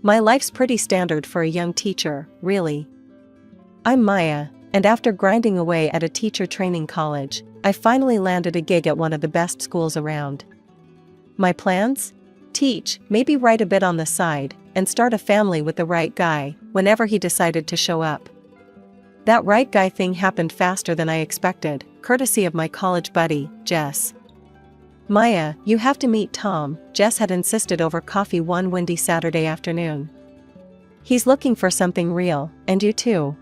My life's pretty standard for a young teacher, really. I'm Maya, and after grinding away at a teacher training college, I finally landed a gig at one of the best schools around. My plans? Teach, maybe write a bit on the side, and start a family with the right guy, whenever he decided to show up. That right guy thing happened faster than I expected, courtesy of my college buddy, Jess. Maya, you have to meet Tom, Jess had insisted over coffee one windy Saturday afternoon. He's looking for something real, and you too.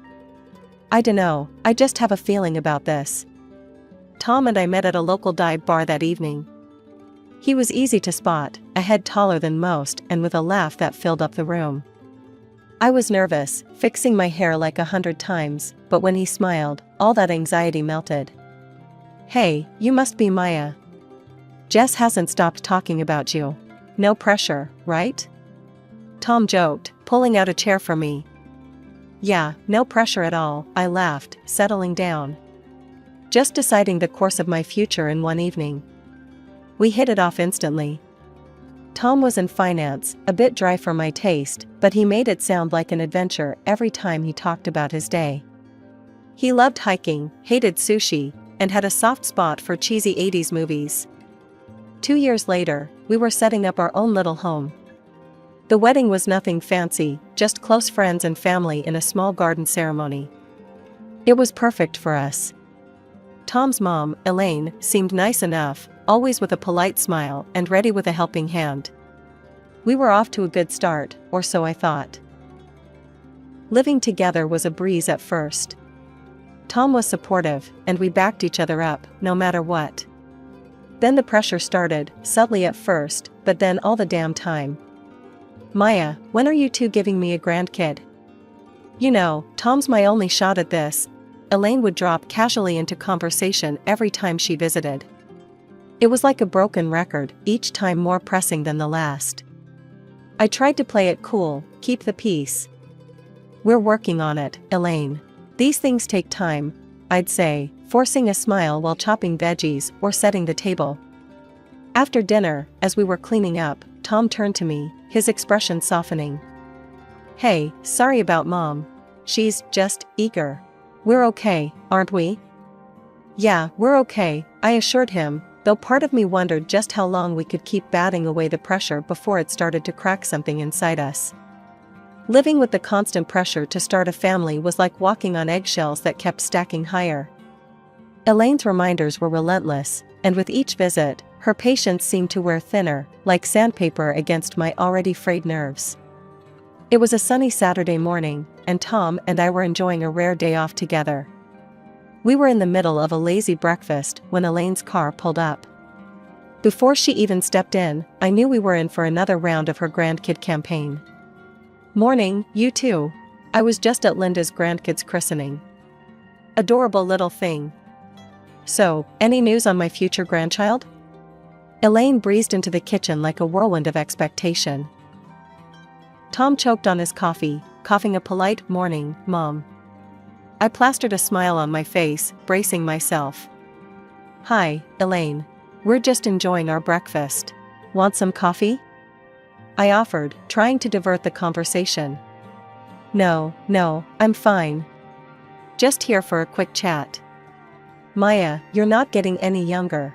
I dunno, I just have a feeling about this. Tom and I met at a local dive bar that evening. He was easy to spot, a head taller than most and with a laugh that filled up the room. I was nervous, fixing my hair like 100 times, but when he smiled, all that anxiety melted. Hey, you must be Maya. Jess hasn't stopped talking about you. No pressure, right? Tom joked, pulling out a chair for me. Yeah, no pressure at all, I laughed, settling down. Just deciding the course of my future in one evening. We hit it off instantly. Tom was in finance, a bit dry for my taste, but he made it sound like an adventure every time he talked about his day. He loved hiking, hated sushi, and had a soft spot for cheesy 80s movies. 2 years later, we were setting up our own little home. The wedding was nothing fancy, just close friends and family in a small garden ceremony. It was perfect for us. Tom's mom, Elaine, seemed nice enough, always with a polite smile and ready with a helping hand. We were off to a good start, or so I thought. Living together was a breeze at first. Tom was supportive, and we backed each other up, no matter what. Then the pressure started, subtly at first, but then all the damn time. Maya, when are you two giving me a grandkid? You know, Tom's my only shot at this. Elaine would drop casually into conversation every time she visited. It was like a broken record, each time more pressing than the last. I tried to play it cool, keep the peace. We're working on it, Elaine. These things take time, I'd say, forcing a smile while chopping veggies or setting the table. After dinner, as we were cleaning up, Tom turned to me, his expression softening. Hey, sorry about Mom. She's just eager. We're okay, aren't we? Yeah, we're okay, I assured him, though part of me wondered just how long we could keep batting away the pressure before it started to crack something inside us. Living with the constant pressure to start a family was like walking on eggshells that kept stacking higher. Elaine's reminders were relentless, and with each visit, her patience seemed to wear thinner, like sandpaper against my already frayed nerves. It was a sunny Saturday morning, and Tom and I were enjoying a rare day off together. We were in the middle of a lazy breakfast when Elaine's car pulled up. Before she even stepped in, I knew we were in for another round of her grandkid campaign. Morning, you two. I was just at Linda's grandkid's christening. Adorable little thing. So, any news on my future grandchild? Elaine breezed into the kitchen like a whirlwind of expectation. Tom choked on his coffee, coughing a polite morning, Mom. I plastered a smile on my face, bracing myself. Hi, Elaine. We're just enjoying our breakfast. Want some coffee? I offered, trying to divert the conversation. No, I'm fine. Just here for a quick chat. Maya, you're not getting any younger.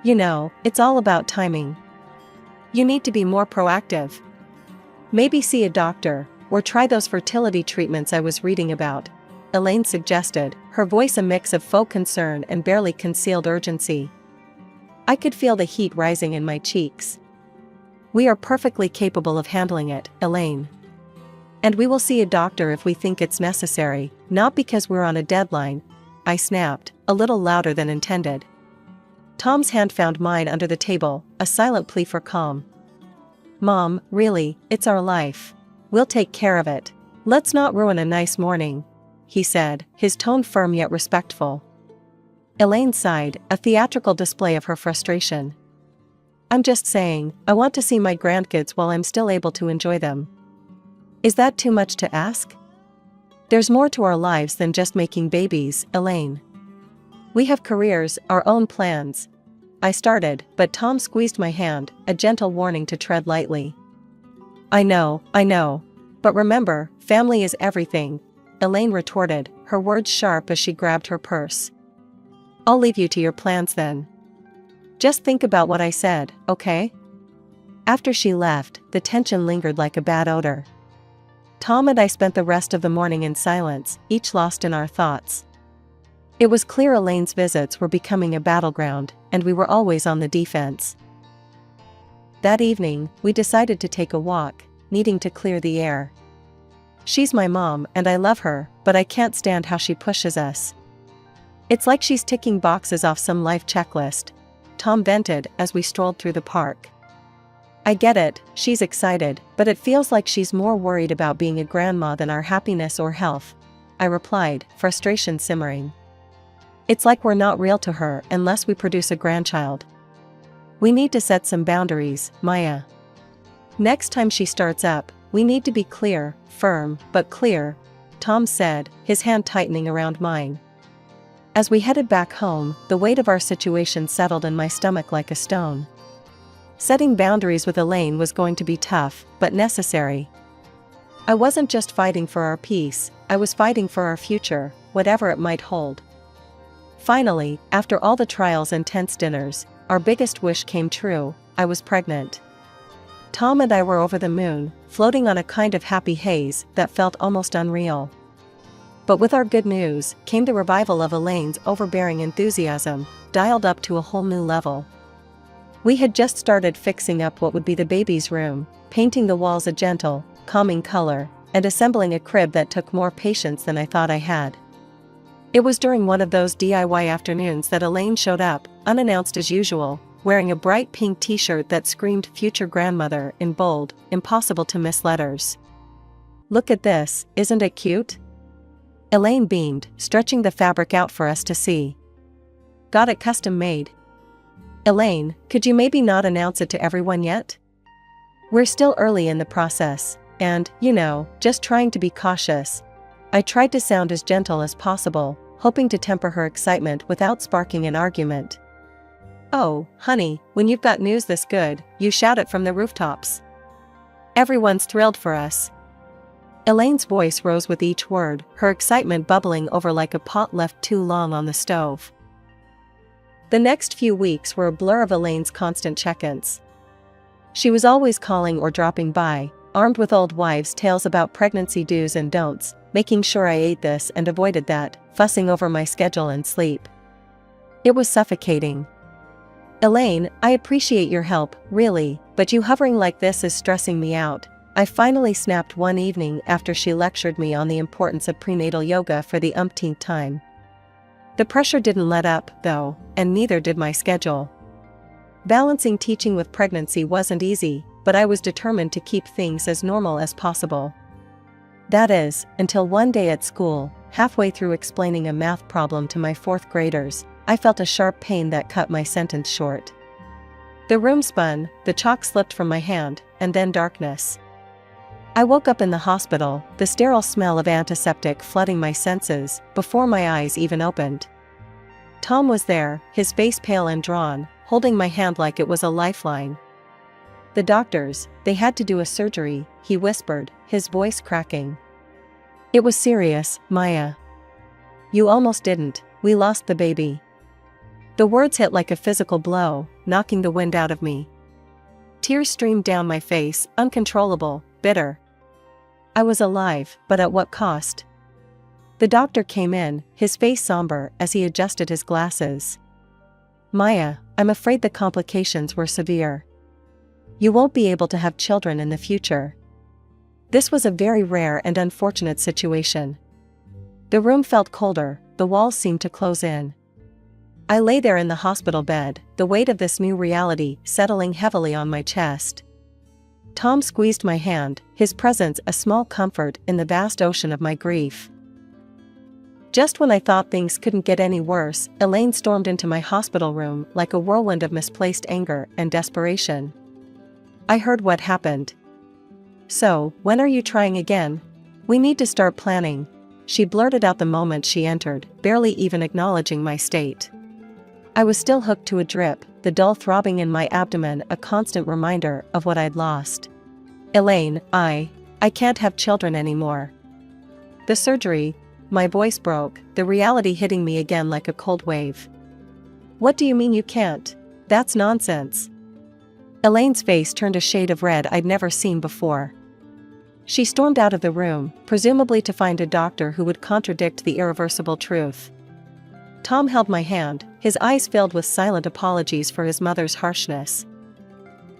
You know, it's all about timing. You need to be more proactive. Maybe see a doctor, or try those fertility treatments I was reading about, Elaine suggested, her voice a mix of faux concern and barely concealed urgency. I could feel the heat rising in my cheeks. We are perfectly capable of handling it, Elaine. And we will see a doctor if we think it's necessary, not because we're on a deadline, I snapped, a little louder than intended. Tom's hand found mine under the table, a silent plea for calm. Mom, really, it's our life. We'll take care of it. Let's not ruin a nice morning, he said, his tone firm yet respectful. Elaine sighed, a theatrical display of her frustration. I'm just saying, I want to see my grandkids while I'm still able to enjoy them. Is that too much to ask? There's more to our lives than just making babies, Elaine. We have careers, our own plans. I started, but Tom squeezed my hand, a gentle warning to tread lightly. I know. But remember, family is everything, Elaine retorted, her words sharp as she grabbed her purse. I'll leave you to your plans then. Just think about what I said, okay? After she left, the tension lingered like a bad odor. Tom and I spent the rest of the morning in silence, each lost in our thoughts. It was clear Elaine's visits were becoming a battleground, and we were always on the defense. That evening, we decided to take a walk, needing to clear the air. She's my mom and I love her, but I can't stand how she pushes us. It's like she's ticking boxes off some life checklist, Tom vented as we strolled through the park. I get it, she's excited, but it feels like she's more worried about being a grandma than our happiness or health, I replied, frustration simmering. It's like we're not real to her unless we produce a grandchild. We need to set some boundaries, Maya. Next time she starts up, we need to be clear, firm, but clear, Tom said, his hand tightening around mine. As we headed back home, the weight of our situation settled in my stomach like a stone. Setting boundaries with Elaine was going to be tough, but necessary. I wasn't just fighting for our peace, I was fighting for our future, whatever it might hold. Finally, after all the trials and tense dinners, our biggest wish came true, I was pregnant. Tom and I were over the moon, floating on a kind of happy haze that felt almost unreal. But with our good news, came the revival of Elaine's overbearing enthusiasm, dialed up to a whole new level. We had just started fixing up what would be the baby's room, painting the walls a gentle, calming color, and assembling a crib that took more patience than I thought I had. It was during one of those DIY afternoons that Elaine showed up, unannounced as usual, wearing a bright pink t-shirt that screamed future grandmother in bold, impossible to miss letters. Look at this, isn't it cute? Elaine beamed, stretching the fabric out for us to see. Got it custom made. Elaine, could you maybe not announce it to everyone yet? We're still early in the process, and, just trying to be cautious. I tried to sound as gentle as possible, hoping to temper her excitement without sparking an argument. Oh, honey, when you've got news this good, you shout it from the rooftops. Everyone's thrilled for us. Elaine's voice rose with each word, her excitement bubbling over like a pot left too long on the stove. The next few weeks were a blur of Elaine's constant check-ins. She was always calling or dropping by, armed with old wives' tales about pregnancy do's and don'ts, making sure I ate this and avoided that, fussing over my schedule and sleep. It was suffocating. Elaine, I appreciate your help, really, but you hovering like this is stressing me out, I finally snapped one evening after she lectured me on the importance of prenatal yoga for the umpteenth time. The pressure didn't let up, though, and neither did my schedule. Balancing teaching with pregnancy wasn't easy, but I was determined to keep things as normal as possible. That is, until one day at school, halfway through explaining a math problem to my fourth graders, I felt a sharp pain that cut my sentence short. The room spun, the chalk slipped from my hand, and then darkness. I woke up in the hospital, the sterile smell of antiseptic flooding my senses, before my eyes even opened. Tom was there, his face pale and drawn, holding my hand like it was a lifeline. The doctors, they had to do a surgery, he whispered, his voice cracking. It was serious, Maya. You almost didn't, we lost the baby. The words hit like a physical blow, knocking the wind out of me. Tears streamed down my face, uncontrollable, bitter. I was alive, but at what cost? The doctor came in, his face somber as he adjusted his glasses. Maya, I'm afraid the complications were severe. You won't be able to have children in the future. This was a very rare and unfortunate situation. The room felt colder, the walls seemed to close in. I lay there in the hospital bed, the weight of this new reality settling heavily on my chest. Tom squeezed my hand, his presence a small comfort in the vast ocean of my grief. Just when I thought things couldn't get any worse, Elaine stormed into my hospital room like a whirlwind of misplaced anger and desperation. I heard what happened. So, when are you trying again? We need to start planning, she blurted out the moment she entered, barely even acknowledging my state. I was still hooked to a drip, the dull throbbing in my abdomen a constant reminder of what I'd lost. Elaine, I can't have children anymore. The surgery, my voice broke, the reality hitting me again like a cold wave. What do you mean you can't? That's nonsense. Elaine's face turned a shade of red I'd never seen before. She stormed out of the room, presumably to find a doctor who would contradict the irreversible truth. Tom held my hand, his eyes filled with silent apologies for his mother's harshness.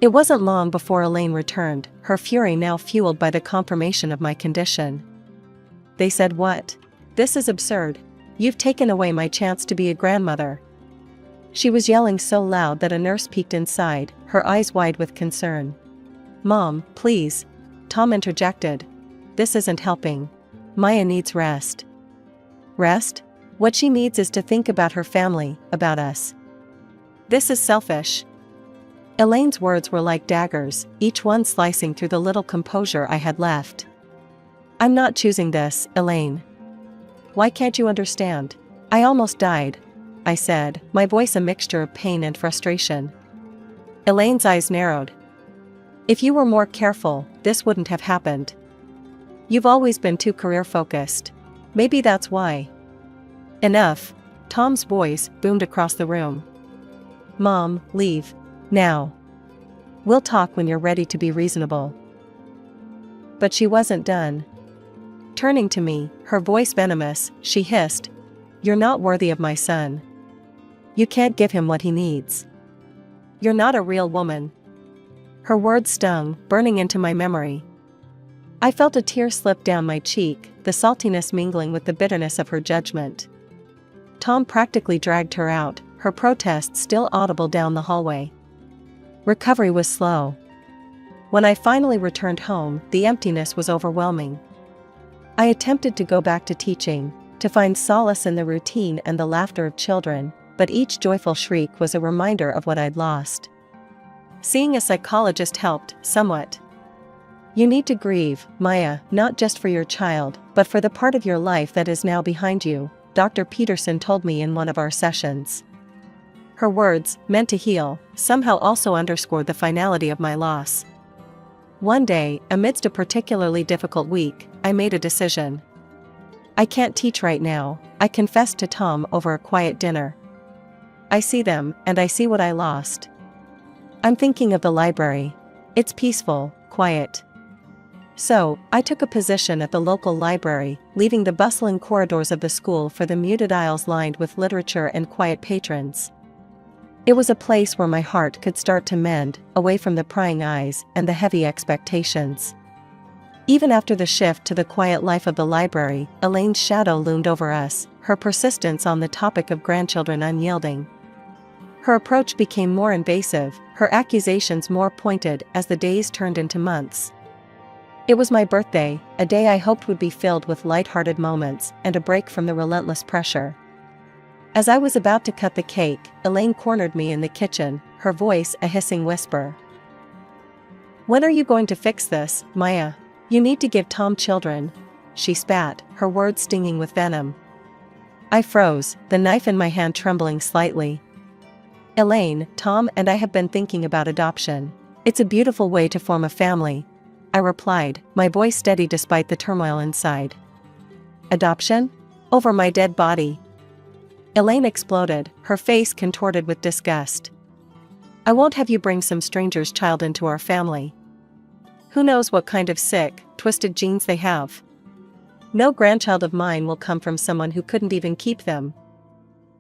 It wasn't long before Elaine returned, her fury now fueled by the confirmation of my condition. They said what? This is absurd. You've taken away my chance to be a grandmother. She was yelling so loud that a nurse peeked inside, her eyes wide with concern. Mom, please. Tom interjected. This isn't helping. Maya needs rest. Rest? What she needs is to think about her family, about us. This is selfish. Elaine's words were like daggers, each one slicing through the little composure I had left. I'm not choosing this, Elaine. Why can't you understand? I almost died, I said, my voice a mixture of pain and frustration. Elaine's eyes narrowed. If you were more careful, this wouldn't have happened. You've always been too career-focused. Maybe that's why. Enough. Tom's voice boomed across the room. Mom, leave. Now. We'll talk when you're ready to be reasonable. But she wasn't done. Turning to me, her voice venomous, she hissed, You're not worthy of my son. You can't give him what he needs. You're not a real woman. Her words stung, burning into my memory. I felt a tear slip down my cheek, the saltiness mingling with the bitterness of her judgment. Tom practically dragged her out, her protests still audible down the hallway. Recovery was slow. When I finally returned home, the emptiness was overwhelming. I attempted to go back to teaching, to find solace in the routine and the laughter of children, but each joyful shriek was a reminder of what I'd lost. Seeing a psychologist helped, somewhat. You need to grieve, Maya, not just for your child, but for the part of your life that is now behind you, Dr. Peterson told me in one of our sessions. Her words, meant to heal, somehow also underscored the finality of my loss. One day, amidst a particularly difficult week, I made a decision. I can't teach right now, I confessed to Tom over a quiet dinner. I see them, and I see what I lost. I'm thinking of the library. It's peaceful, quiet. So, I took a position at the local library, leaving the bustling corridors of the school for the muted aisles lined with literature and quiet patrons. It was a place where my heart could start to mend, away from the prying eyes and the heavy expectations. Even after the shift to the quiet life of the library, Elaine's shadow loomed over us, her persistence on the topic of grandchildren unyielding. Her approach became more invasive, her accusations more pointed as the days turned into months. It was my birthday, a day I hoped would be filled with light-hearted moments and a break from the relentless pressure. As I was about to cut the cake, Elaine cornered me in the kitchen, her voice a hissing whisper. When are you going to fix this, Maya? You need to give Tom children. She spat, her words stinging with venom. I froze, the knife in my hand trembling slightly. Elaine, Tom and I have been thinking about adoption. It's a beautiful way to form a family, I replied, my voice steady despite the turmoil inside. Adoption? Over my dead body. Elaine exploded, her face contorted with disgust. I won't have you bring some stranger's child into our family. Who knows what kind of sick, twisted genes they have? No grandchild of mine will come from someone who couldn't even keep them.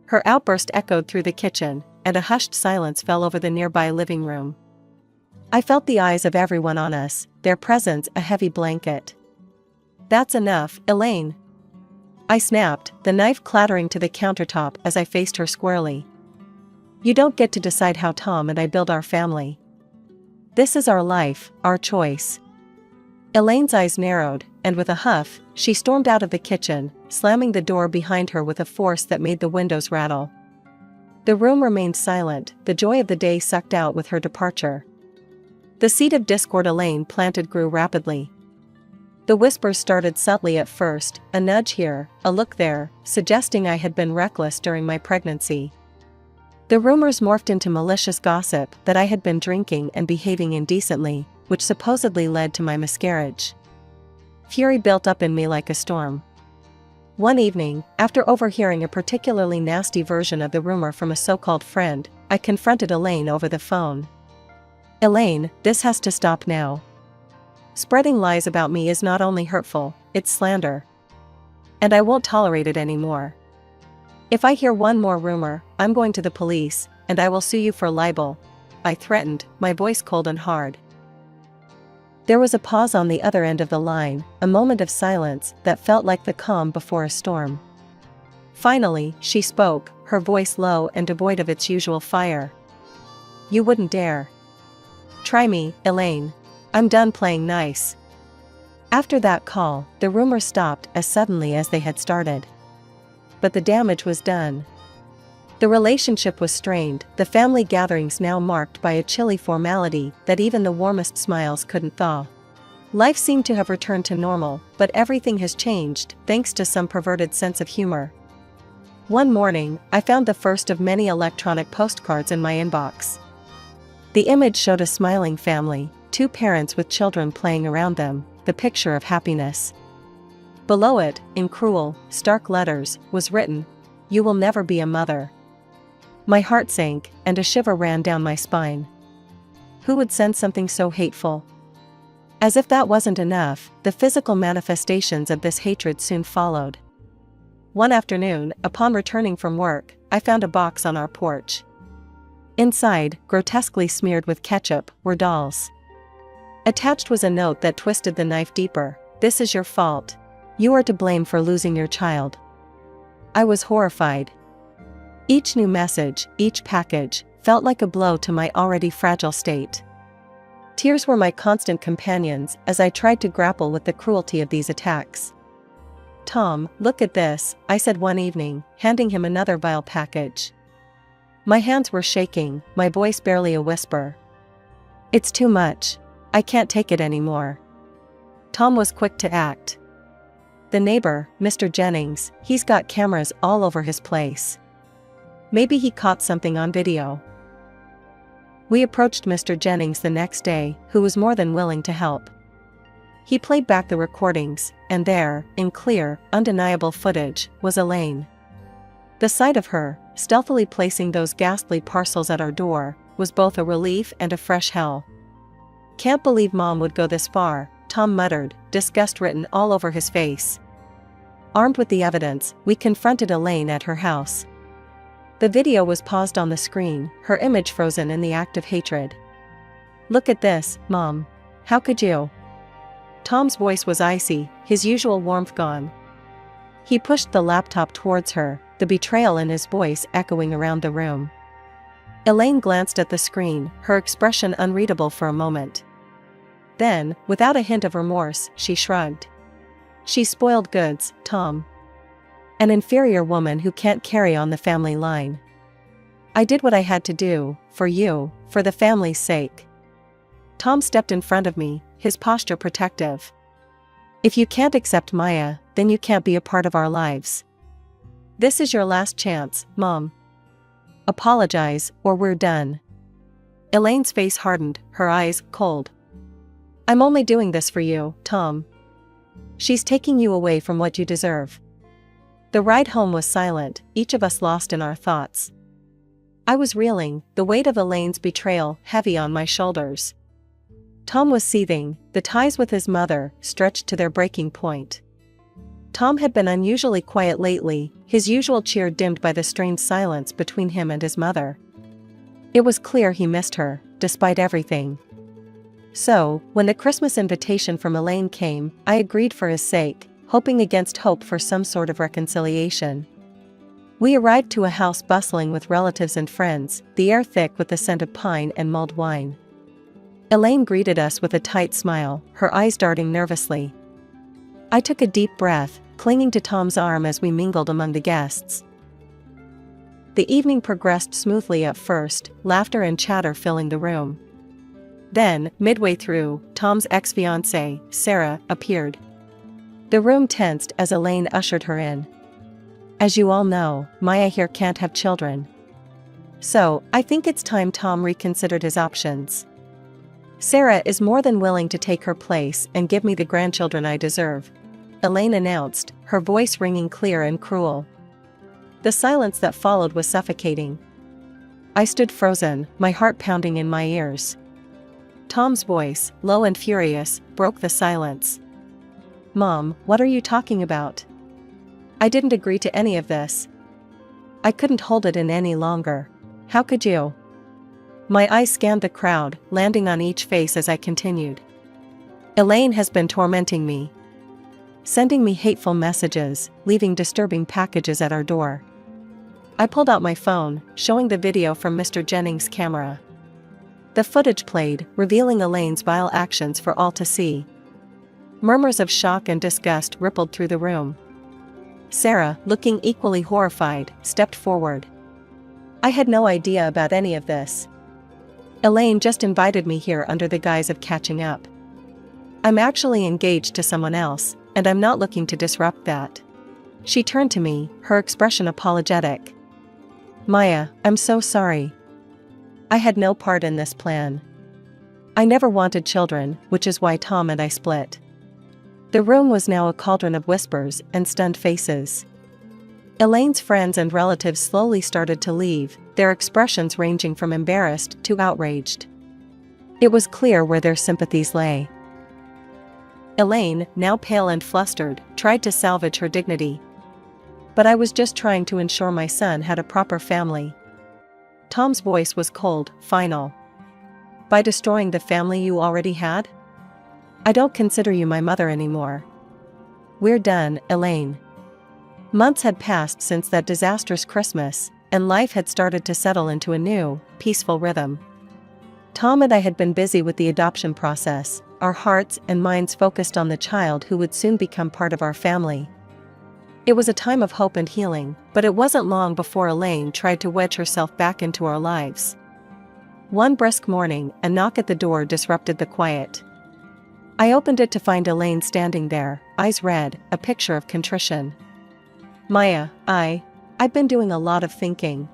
Her outburst echoed through the kitchen, and a hushed silence fell over the nearby living room. I felt the eyes of everyone on us, their presence a heavy blanket. That's enough, Elaine. I snapped, the knife clattering to the countertop as I faced her squarely. You don't get to decide how Tom and I build our family. This is our life, our choice. Elaine's eyes narrowed, and with a huff, she stormed out of the kitchen, slamming the door behind her with a force that made the windows rattle. The room remained silent, the joy of the day sucked out with her departure. The seed of discord Elaine planted grew rapidly. The whispers started subtly at first, a nudge here, a look there, suggesting I had been reckless during my pregnancy. The rumors morphed into malicious gossip that I had been drinking and behaving indecently, which supposedly led to my miscarriage. Fury built up in me like a storm. One evening, after overhearing a particularly nasty version of the rumor from a so-called friend, I confronted Elaine over the phone. "Elaine, this has to stop now. Spreading lies about me is not only hurtful, it's slander. And I won't tolerate it anymore. If I hear one more rumor, I'm going to the police, and I will sue you for libel," I threatened, my voice cold and hard. There was a pause on the other end of the line, a moment of silence that felt like the calm before a storm. Finally, she spoke, her voice low and devoid of its usual fire. "You wouldn't dare. Try me, Elaine. I'm done playing nice." After that call, the rumors stopped as suddenly as they had started. But the damage was done. The relationship was strained, the family gatherings now marked by a chilly formality that even the warmest smiles couldn't thaw. Life seemed to have returned to normal, but everything has changed, thanks to some perverted sense of humor. One morning, I found the first of many electronic postcards in my inbox. The image showed a smiling family, two parents with children playing around them, the picture of happiness. Below it, in cruel, stark letters, was written, "You will never be a mother." My heart sank, and a shiver ran down my spine. Who would send something so hateful? As if that wasn't enough, the physical manifestations of this hatred soon followed. One afternoon, upon returning from work, I found a box on our porch. Inside, grotesquely smeared with ketchup, were dolls. Attached was a note that twisted the knife deeper. "This is your fault. You are to blame for losing your child." I was horrified. Each new message, each package, felt like a blow to my already fragile state. Tears were my constant companions as I tried to grapple with the cruelty of these attacks. "Tom, look at this," I said one evening, handing him another vile package. My hands were shaking, my voice barely a whisper. "It's too much. I can't take it anymore." Tom was quick to act. "The neighbor, Mr. Jennings, he's got cameras all over his place. Maybe he caught something on video." We approached Mr. Jennings the next day, who was more than willing to help. He played back the recordings, and there, in clear, undeniable footage, was Elaine. The sight of her, stealthily placing those ghastly parcels at our door, was both a relief and a fresh hell. "Can't believe Mom would go this far," Tom muttered, disgust written all over his face. Armed with the evidence, we confronted Elaine at her house. The video was paused on the screen, her image frozen in the act of hatred. "Look at this, Mom. How could you?" Tom's voice was icy, his usual warmth gone. He pushed the laptop towards her, the betrayal in his voice echoing around the room. Elaine glanced at the screen, her expression unreadable for a moment. Then, without a hint of remorse, she shrugged. "She's spoiled goods, Tom. An inferior woman who can't carry on the family line. I did what I had to do, for you, for the family's sake." Tom stepped in front of me, his posture protective. "If you can't accept Maya, then you can't be a part of our lives. This is your last chance, Mom. Apologize, or we're done." Elaine's face hardened, her eyes cold. "I'm only doing this for you, Tom. She's taking you away from what you deserve." The ride home was silent, each of us lost in our thoughts. I was reeling, the weight of Elaine's betrayal heavy on my shoulders. Tom was seething, the ties with his mother stretched to their breaking point. Tom had been unusually quiet lately, his usual cheer dimmed by the strained silence between him and his mother. It was clear he missed her, despite everything. So, when the Christmas invitation from Elaine came, I agreed for his sake, hoping against hope for some sort of reconciliation. We arrived to a house bustling with relatives and friends, the air thick with the scent of pine and mulled wine. Elaine greeted us with a tight smile, her eyes darting nervously. I took a deep breath, clinging to Tom's arm as we mingled among the guests. The evening progressed smoothly at first, laughter and chatter filling the room. Then, midway through, Tom's ex-fiancée, Sarah, appeared. The room tensed as Elaine ushered her in. "As you all know, Maya here can't have children. So, I think it's time Tom reconsidered his options." Sarah is more than willing to take her place and give me the grandchildren I deserve, Elaine announced, her voice ringing clear and cruel. The silence that followed was suffocating. I stood frozen, my heart pounding in my ears. Tom's voice, low and furious, broke the silence. Mom, what are you talking about? I didn't agree to any of this. I couldn't hold it in any longer. How could you? My eyes scanned the crowd, landing on each face as I continued. Elaine has been tormenting me. Sending me hateful messages, leaving disturbing packages at our door. I pulled out my phone, showing the video from Mr. Jennings' camera. The footage played, revealing Elaine's vile actions for all to see. Murmurs of shock and disgust rippled through the room. Sarah, looking equally horrified, stepped forward. I had no idea about any of this. Elaine just invited me here under the guise of catching up. I'm actually engaged to someone else, and I'm not looking to disrupt that. She turned to me, her expression apologetic. Maya, I'm so sorry. I had no part in this plan. I never wanted children, which is why Tom and I split. The room was now a cauldron of whispers and stunned faces. Elaine's friends and relatives slowly started to leave, their expressions ranging from embarrassed to outraged. It was clear where their sympathies lay. Elaine, now pale and flustered, tried to salvage her dignity. But I was just trying to ensure my son had a proper family. Tom's voice was cold, final. By destroying the family you already had? I don't consider you my mother anymore. We're done, Elaine. Months had passed since that disastrous Christmas, and life had started to settle into a new, peaceful rhythm. Tom and I had been busy with the adoption process, our hearts and minds focused on the child who would soon become part of our family. It was a time of hope and healing, but it wasn't long before Elaine tried to wedge herself back into our lives. One brisk morning, a knock at the door disrupted the quiet. I opened it to find Elaine standing there, eyes red, a picture of contrition. Maya, I've been doing a lot of thinking.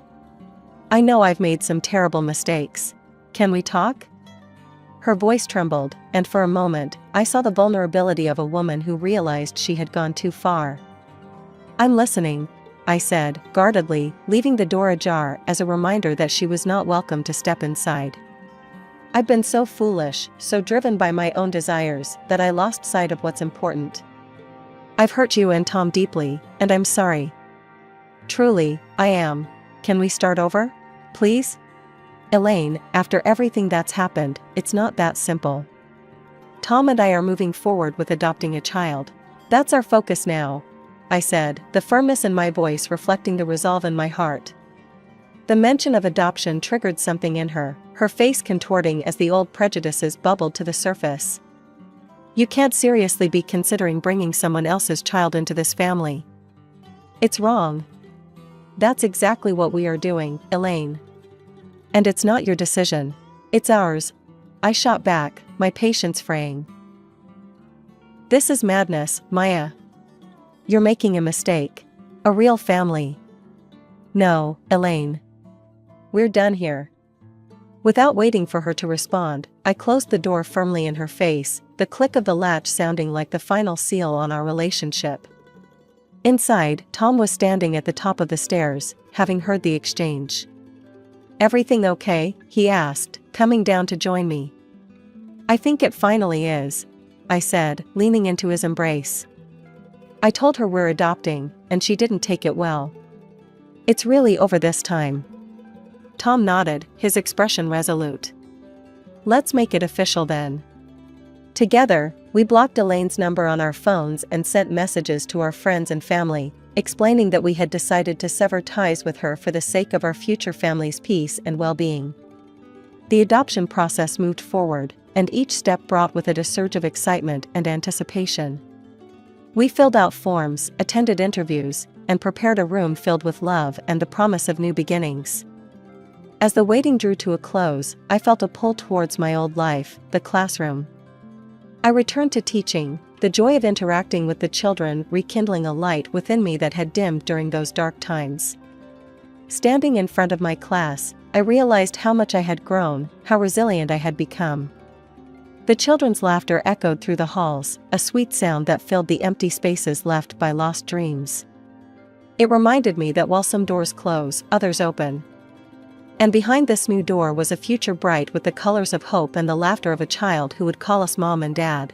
I know I've made some terrible mistakes. Can we talk? Her voice trembled, and for a moment, I saw the vulnerability of a woman who realized she had gone too far. I'm listening, I said, guardedly, leaving the door ajar as a reminder that she was not welcome to step inside. I've been so foolish, so driven by my own desires, that I lost sight of what's important. I've hurt you and Tom deeply, and I'm sorry. Truly, I am. Can we start over? Please? Elaine, after everything that's happened, it's not that simple. Tom and I are moving forward with adopting a child. That's our focus now, I said, the firmness in my voice reflecting the resolve in my heart. The mention of adoption triggered something in her, her face contorting as the old prejudices bubbled to the surface. You can't seriously be considering bringing someone else's child into this family. It's wrong. That's exactly what we are doing, Elaine. And it's not your decision. It's ours. I shot back, my patience fraying. This is madness, Maya. You're making a mistake. A real family. No, Elaine. We're done here. Without waiting for her to respond, I closed the door firmly in her face, the click of the latch sounding like the final seal on our relationship. Inside, Tom was standing at the top of the stairs, having heard the exchange. Everything okay? He asked, coming down to join me. I think it finally is, I said, leaning into his embrace. I told her we're adopting, and she didn't take it well. It's really over this time. Tom nodded, his expression resolute. Let's make it official then. Together, we blocked Elaine's number on our phones and sent messages to our friends and family, explaining that we had decided to sever ties with her for the sake of our future family's peace and well-being. The adoption process moved forward, and each step brought with it a surge of excitement and anticipation. We filled out forms, attended interviews, and prepared a room filled with love and the promise of new beginnings. As the waiting drew to a close, I felt a pull towards my old life, the classroom. I returned to teaching, the joy of interacting with the children rekindling a light within me that had dimmed during those dark times. Standing in front of my class, I realized how much I had grown, how resilient I had become. The children's laughter echoed through the halls, a sweet sound that filled the empty spaces left by lost dreams. It reminded me that while some doors close, others open. And behind this new door was a future bright with the colors of hope and the laughter of a child who would call us mom and dad.